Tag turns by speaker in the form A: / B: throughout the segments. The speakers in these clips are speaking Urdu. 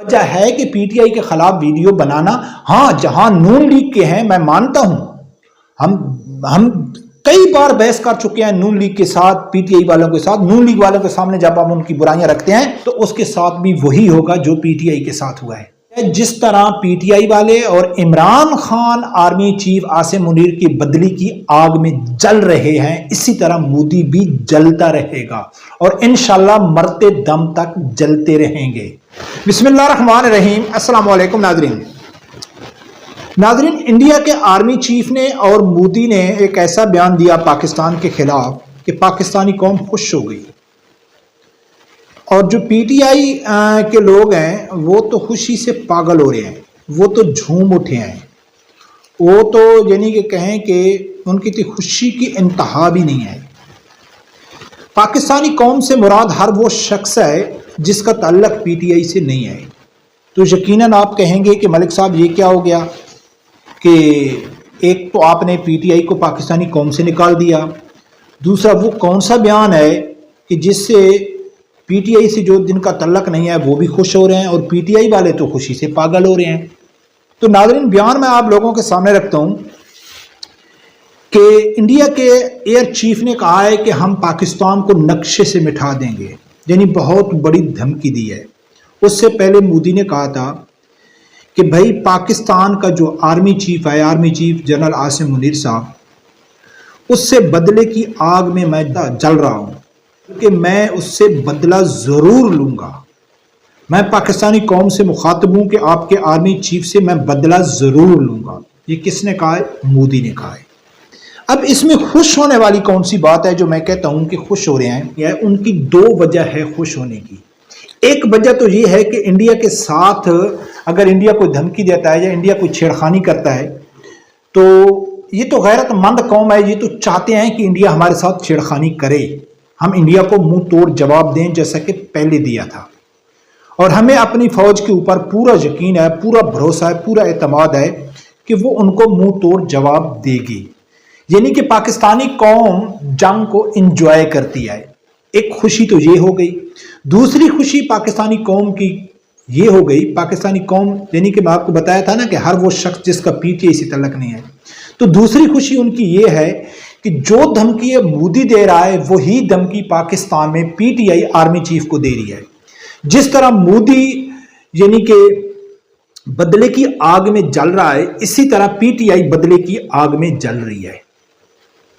A: وجہ ہے کہ پی ٹی آئی کے خلاف ویڈیو بنانا، ہاں جہاں نون لیگ کے ہیں میں مانتا ہوں، ہم کئی بار بحث کر چکے ہیں نون لیگ کے ساتھ، پی ٹی آئی والوں کے ساتھ، نون لیگ والوں کے سامنے جب ہم ان کی برائیاں رکھتے ہیں تو اس کے ساتھ بھی وہی ہوگا جو پی ٹی آئی کے ساتھ ہوا ہے۔ جس طرح پی ٹی آئی والے اور عمران خان آرمی چیف عاصم منیر کی بدلی کی آگ میں جل رہے ہیں، اسی طرح مودی بھی جلتا رہے گا اور انشاءاللہ مرتے دم تک جلتے رہیں گے۔ بسم اللہ الرحمن الرحیم۔ السلام علیکم ناظرین، انڈیا کے آرمی چیف نے اور مودی نے ایک ایسا بیان دیا پاکستان کے خلاف کہ پاکستانی قوم خوش ہو گئی، اور جو پی ٹی آئی کے لوگ ہیں وہ تو خوشی سے پاگل ہو رہے ہیں، وہ تو جھوم اٹھے ہیں، وہ تو یعنی کہ کہیں کہ ان کی تو خوشی کی انتہا بھی نہیں ہے۔ پاکستانی قوم سے مراد ہر وہ شخص ہے جس کا تعلق پی ٹی آئی سے نہیں ہے۔ تو یقیناً آپ کہیں گے کہ ملک صاحب یہ کیا ہو گیا کہ ایک تو آپ نے پی ٹی آئی کو پاکستانی قوم سے نکال دیا، دوسرا وہ کون سا بیان ہے کہ جس سے پی ٹی آئی سے جو جن کا تعلق نہیں ہے وہ بھی خوش ہو رہے ہیں اور پی ٹی آئی والے تو خوشی سے پاگل ہو رہے ہیں۔ تو ناظرین، بیان میں آپ لوگوں کے سامنے رکھتا ہوں کہ انڈیا کے ایئر چیف نے کہا ہے کہ ہم پاکستان کو نقشے سے مٹا دیں گے، یعنی بہت بڑی دھمکی دی ہے۔ اس سے پہلے مودی نے کہا تھا کہ بھائی پاکستان کا جو آرمی چیف ہے، army chief general Asim Munir صاحب، اس سے بدلے کی آگ میں جل رہا ہوں کہ میں اس سے بدلہ ضرور لوں گا۔ میں پاکستانی قوم سے مخاطب ہوں کہ آپ کے آرمی چیف سے میں بدلہ ضرور لوں گا۔ یہ کس نے کہا ہے؟ مودی نے کہا ہے۔ اب اس میں خوش ہونے والی کون سی بات ہے جو میں کہتا ہوں کہ خوش ہو رہے ہیں؟ یہ ان کی دو وجہ ہے خوش ہونے کی۔ ایک وجہ تو یہ ہے کہ انڈیا کے ساتھ اگر انڈیا کوئی دھمکی دیتا ہے یا انڈیا کوئی چھیڑخانی کرتا ہے تو یہ تو غیرت مند قوم ہے، یہ تو چاہتے ہیں کہ انڈیا ہمارے ساتھ چھیڑخانی کرے، ہم انڈیا کو منہ توڑ جواب دیں جیسا کہ پہلے دیا تھا، اور ہمیں اپنی فوج کے اوپر پورا یقین ہے، پورا بھروسہ ہے، پورا اعتماد ہے کہ وہ ان کو منہ توڑ جواب دے گی۔ یعنی کہ پاکستانی قوم جنگ کو انجوائے کرتی ہے۔ ایک خوشی تو یہ ہو گئی۔ دوسری خوشی پاکستانی قوم کی یہ ہو گئی، پاکستانی قوم یعنی کہ میں آپ کو بتایا تھا نا کہ ہر وہ شخص جس کا پی ٹی آئی سے تعلق نہیں ہے، تو دوسری خوشی ان کی یہ ہے کہ جو دھمکی مودی دے رہا ہے وہی دھمکی پاکستان میں P T I army chief کو دے رہی ہے۔ جس طرح مودی یعنی کہ بدلے کی آگ میں جل رہا ہے، اسی طرح پی ٹی آئی بدلے کی آگ میں جل رہی ہے،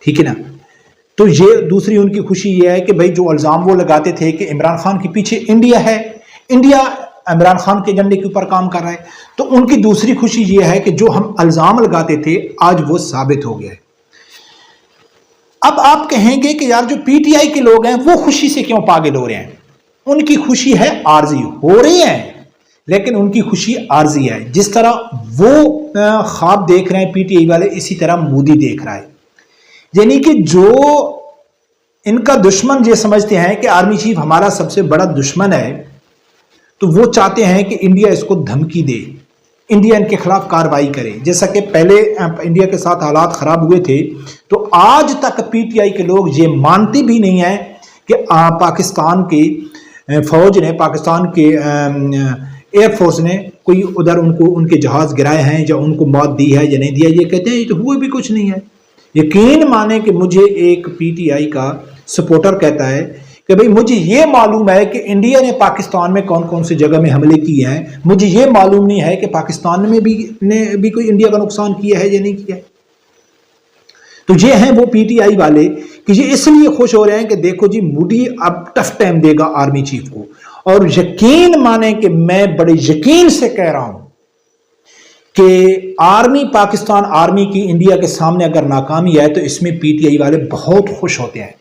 A: ٹھیک ہے نا؟ تو یہ دوسری ان کی خوشی یہ ہے کہ بھائی جو الزام وہ لگاتے تھے کہ عمران خان کے پیچھے انڈیا ہے، انڈیا عمران خان کے ایجنڈے کے اوپر کام کر رہا ہے، تو ان کی دوسری خوشی یہ ہے کہ جو ہم الزام لگاتے تھے آج وہ ثابت ہو گیا ہے۔ اب آپ کہیں گے کہ یار جو پی ٹی آئی کے لوگ ہیں وہ خوشی سے کیوں پاگل ہو رہے ہیں؟ ان کی خوشی ہے عارضی، ہو رہی ہیں لیکن ان کی خوشی عارضی ہے۔ جس طرح وہ خواب دیکھ رہے ہیں پی ٹی آئی والے، اسی طرح مودی دیکھ رہا ہے۔ یعنی کہ جو ان کا دشمن یہ سمجھتے ہیں کہ آرمی چیف ہمارا سب سے بڑا دشمن ہے، تو وہ چاہتے ہیں کہ انڈیا اس کو دھمکی دے، انڈیا ان کے خلاف کارروائی کرے۔ جیسا کہ پہلے انڈیا کے ساتھ حالات خراب ہوئے تھے تو آج تک پی ٹی آئی کے لوگ یہ مانتے بھی نہیں ہیں کہ پاکستان کی فوج نے، پاکستان کے ایئر فورس نے کوئی ادھر ان کے جہاز گرائے ہیں یا ان کو موت دی ہے یا نہیں دیا۔ یہ کہتے ہیں یہ تو ہوئے بھی کچھ نہیں ہے۔ یقین مانے کہ مجھے ایک پی ٹی آئی کا سپورٹر کہتا ہے کہ بھئی مجھے یہ معلوم ہے کہ انڈیا نے پاکستان میں کون کون سی جگہ میں حملے کیے ہیں، مجھے یہ معلوم نہیں ہے کہ پاکستان میں بھی کوئی انڈیا کا نقصان کیا ہے یا نہیں کیا ہے۔ تو یہ ہیں وہ پی ٹی آئی والے کہ یہ اس لیے خوش ہو رہے ہیں کہ دیکھو جی مودی اب ٹف ٹائم دے گا آرمی چیف کو، اور یقین مانے کہ میں بڑے یقین سے کہہ رہا ہوں کہ آرمی، پاکستان آرمی کی انڈیا کے سامنے اگر ناکامی ہے تو اس میں پی ٹی آئی والے بہت خوش ہوتے ہیں۔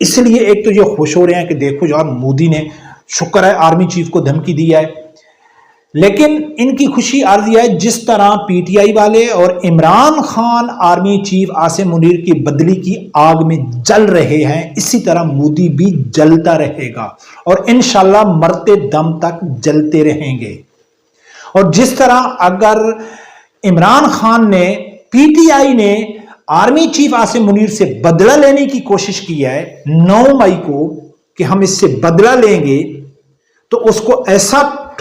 A: اس لیے ایک تو یہ خوش ہو رہے ہیں کہ دیکھو یار مودی نے شکر ہے آرمی چیف کو دھمکی دی ہے، لیکن ان کی خوشی عارضی ہے۔ جس طرح پی ٹی آئی والے اور عمران خان آرمی چیف عاصم منیر کی بدلی کی آگ میں جل رہے ہیں، اسی طرح مودی بھی جلتا رہے گا اور انشاءاللہ مرتے دم تک جلتے رہیں گے۔ اور جس طرح اگر عمران خان نے، پی ٹی آئی نے آرمی چیف عاصم منیر سے بدلہ لینے کی کوشش کی ہے 9 مئی کو کہ ہم اس سے بدلہ لیں گے، تو اس کو ایسا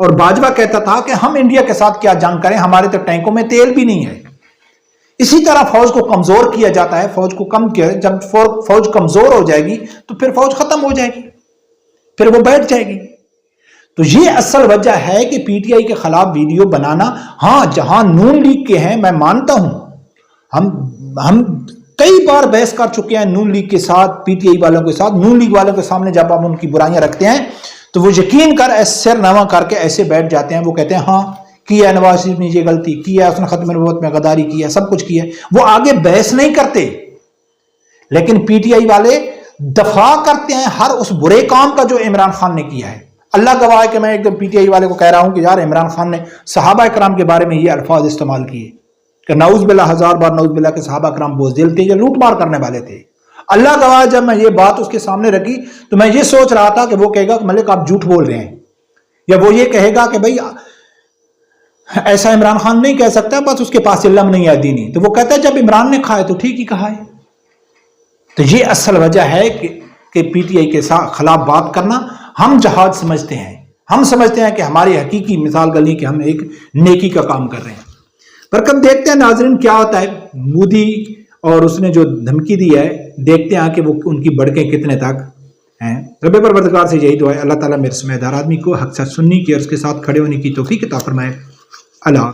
A: اور باجوہ کہتا تھا کہ ہم انڈیا کے ساتھ کیا جنگ کریں، ہمارے تو ٹینکوں میں تیل بھی نہیں ہے۔ اسی طرح فوج کو کمزور کیا جاتا ہے، فوج کو کم کیا، جب فوج کمزور ہو جائے گی تو پھر فوج ختم ہو جائے گی، پھر وہ بیٹھ جائے گی۔ تو یہ اصل وجہ ہے کہ پی ٹی آئی کے خلاف ویڈیو بنانا۔ ہاں جہاں نون لیگ کے ہیں میں مانتا ہوں، ہم کئی بار بحث کر چکے ہیں نون لیگ کے ساتھ، پی ٹی آئی والوں کے ساتھ۔ نون لیگ والوں کے سامنے جب ہم ان کی برائیاں رکھتے ہیں تو وہ یقین کر سر نواں کر کے ایسے بیٹھ جاتے ہیں، وہ کہتے ہیں ہاں کیا نواز شریف نے یہ غلطی کی ہے، اس نے ختم نبوت میں غداری کی ہے، سب کچھ کیا ہے۔ وہ آگے بحث نہیں کرتے، لیکن پی ٹی آئی والے دفاع کرتے ہیں ہر اس برے کام کا جو عمران خان نے کیا ہے۔ اللہ گواہ ہے کہ میں ایک دم پی ٹی آئی والے کو کہہ رہا ہوں کہ یار عمران خان نے صحابہ کرام کے بارے میں یہ الفاظ استعمال کیے کہ نعوذ باللہ، ہزار بار نعوذ باللہ کہ صحابہ کرام بزدل تھے یا لوٹ مار کرنے والے تھے۔ اللہ گواہ جب میں یہ بات اس کے سامنے رکھی تو میں یہ سوچ رہا تھا کہ وہ کہے گا کہ ملک آپ جھوٹ بول رہے ہیں، یا وہ یہ کہے گا کہ بھئی ایسا عمران خان نہیں کہہ سکتا، بس اس کے پاس علم نہیں ہے دینی۔ تو وہ کہتا ہے جب عمران نے کہا ہے تو ٹھیک ہی کہا ہے۔ تو یہ اصل وجہ ہے کہ پی ٹی آئی کے خلاف بات کرنا ہم جہاد سمجھتے ہیں، ہم سمجھتے ہیں کہ ہماری حقیقی مثال گلی کہ ہم ایک نیکی کا کام کر رہے ہیں۔ پر کب دیکھتے ہیں ناظرین کیا ہوتا ہے، مودی اور اس نے جو دھمکی دی ہے، دیکھتے ہیں کہ وہ ان کی بڑکیں کتنے تک ہیں۔ رب پروردگار سے یہی دعا ہے اللہ تعالیٰ میرے سمجھدار آدمی کو حق سچ سننے کی اور اس کے ساتھ کھڑے ہونے کی توفیق عطا فرمائے۔ اللہ